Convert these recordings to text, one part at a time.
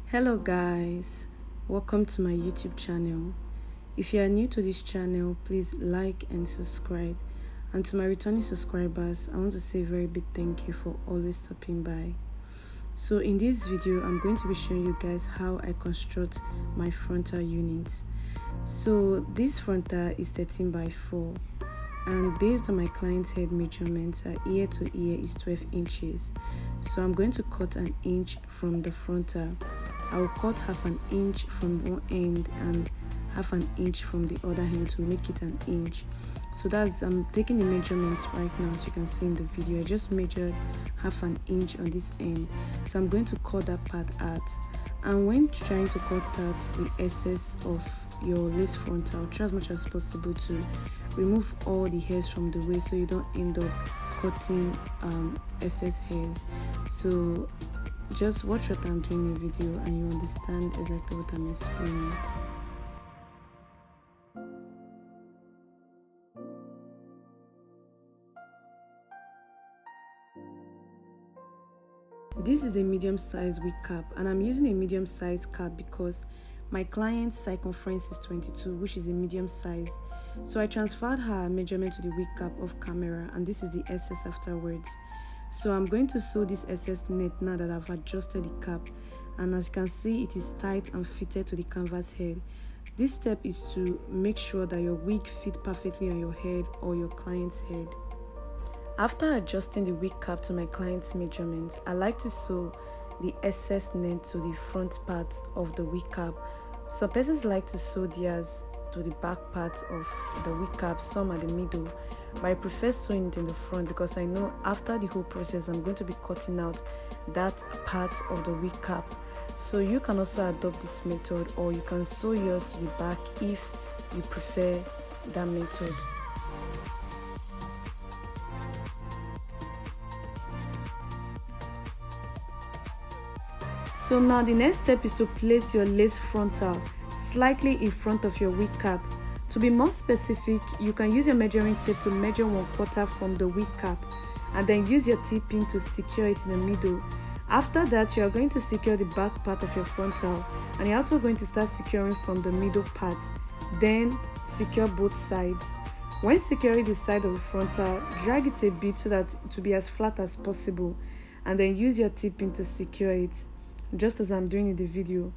Hello guys, welcome to my YouTube channel. If you are new to this channel, please like and subscribe. And to my returning subscribers, I want to say a very big thank you for always stopping by. So in this video, I'm going to be showing you guys how I construct my frontal units. So this frontal is 13 by 4, and based on my client's head measurements, ear to ear is 12 inches. So I'm going to cut an inch from the frontal. I will cut half an inch from one end and half an inch from the other end to make it an inch. So I'm taking the measurements right now. As you can see in the video, I just measured half an inch on this end. So I'm going to cut that part out. And when trying to cut out the excess of your lace frontal, try as much as possible to remove all the hairs from the way so you don't end up cutting excess hairs. So just watch what I'm doing in the video and you understand exactly what I'm explaining. This is a medium-sized wig cap, and I'm using a medium-sized cap because my client's circumference is 22, which is a medium size. So I transferred her measurement to the wig cap off camera, and this is the excess afterwards. So I'm going to sew this excess net now that I've adjusted the cap, and as you can see, it is tight and fitted to the canvas head. This step is to make sure that your wig fits perfectly on your head or your client's head. After adjusting the wig cap to my client's measurements, I like to sew the excess net to the front part of the wig cap. Some persons like to sew theirs to the back part of the wig cap, some at the middle, but I prefer sewing it in the front because I know after the whole process I'm going to be cutting out that part of the wig cap. So you can also adopt this method, or you can sew yours to the back if you prefer that method. So now the next step is to place your lace frontal slightly in front of your wig cap. To be more specific, you can use your measuring tape to measure 1/4 from the wig cap and then use your T-pin to secure it in the middle. After that, you are going to secure the back part of your frontal, and you're also going to start securing from the middle part. Then secure both sides. When securing the side of the frontal, drag it a bit so that it will be as flat as possible, and then use your T-pin to secure it, just as I'm doing in the video.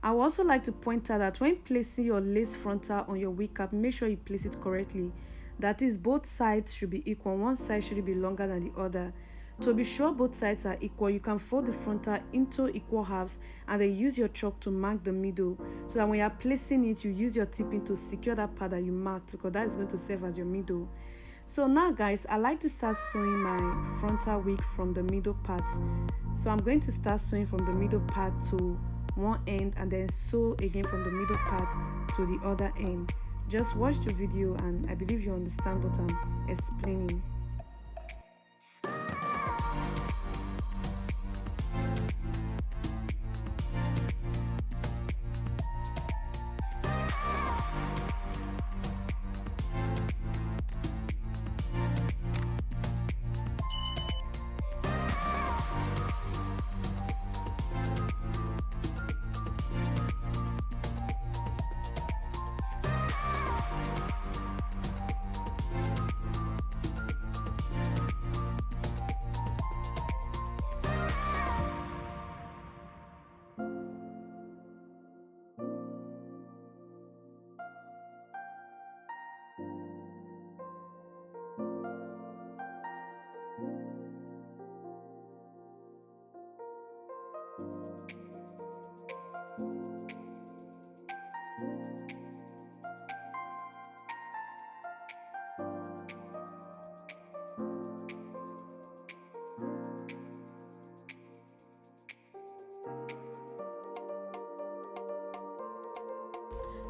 I would also like to point out that when placing your lace frontal on your wig cap, make sure you place it correctly. That is, both sides should be equal. One side shouldn't be longer than the other. To be sure both sides are equal, you can fold the frontal into equal halves and then use your chalk to mark the middle, so that when you are placing it, you use your T-pin to secure that part that you marked, because that is going to serve as your middle. So now guys, I like to start sewing my frontal wig from the middle part. So I'm going to start sewing from the middle part to one end and then sew again from the middle part to the other end. Just watch the video and I believe you understand what I'm explaining.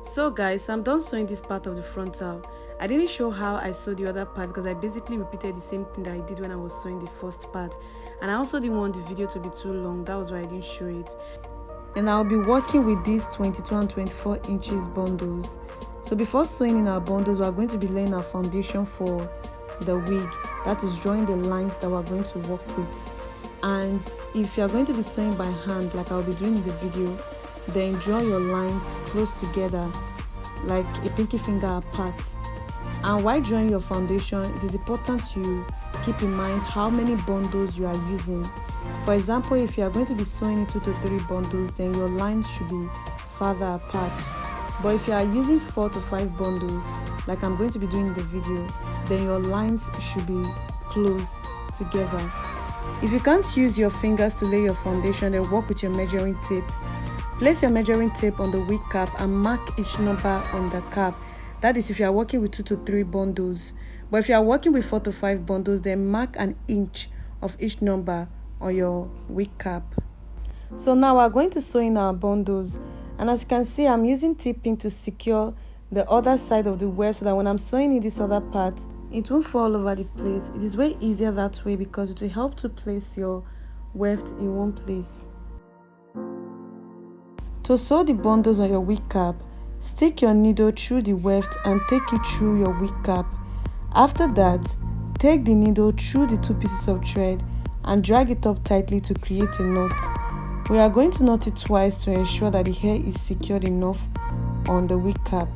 So guys, I'm done sewing this part of the frontal. I didn't show how I sewed the other part because I basically repeated the same thing that I did when I was sewing the first part, and I also didn't want the video to be too long. That was why I didn't show it. And I'll be working with these 22 and 24 inches bundles. So before sewing in our bundles, we are going to be laying our foundation for the wig, that is drawing the lines that we're going to work with. And if you are going to be sewing by hand like I'll be doing in the video, then draw your lines close together like a pinky finger apart. And while drawing your foundation, it is important you keep in mind how many bundles you are using. For example, if you are going to be sewing in 2 to 3 bundles, then your lines should be farther apart. But if you are using 4 to 5 bundles like I'm going to be doing in the video, then your lines should be close together. If you can't use your fingers to lay your foundation, then work with your measuring tape. Place your measuring tape on the wig cap and mark each number on the cap. That is if you are working with 2 to 3 bundles. But if you are working with 4 to 5 bundles, then mark an inch of each number on your wig cap. So now we're going to sew in our bundles, and as you can see, I'm using T-pin to secure the other side of the weft so that when I'm sewing in this other part, it won't fall over the place. It is way easier that way because it will help to place your weft in one place. To sew the bundles on your wig cap, stick your needle through the weft and take it through your wig cap. After that, take the needle through the 2 pieces of thread and drag it up tightly to create a knot. We are going to knot it twice to ensure that the hair is secured enough on the wig cap.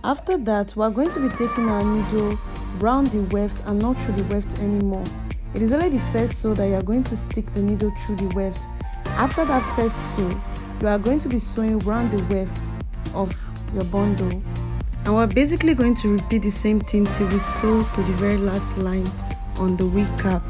After that, we are going to be taking our needle round the weft and not through the weft anymore. It is only the first sew that you are going to stick the needle through the weft. After that first sew, you are going to be sewing round the weft of your bundle. And we're basically going to repeat the same thing till we sew to the very last line on the wig cap.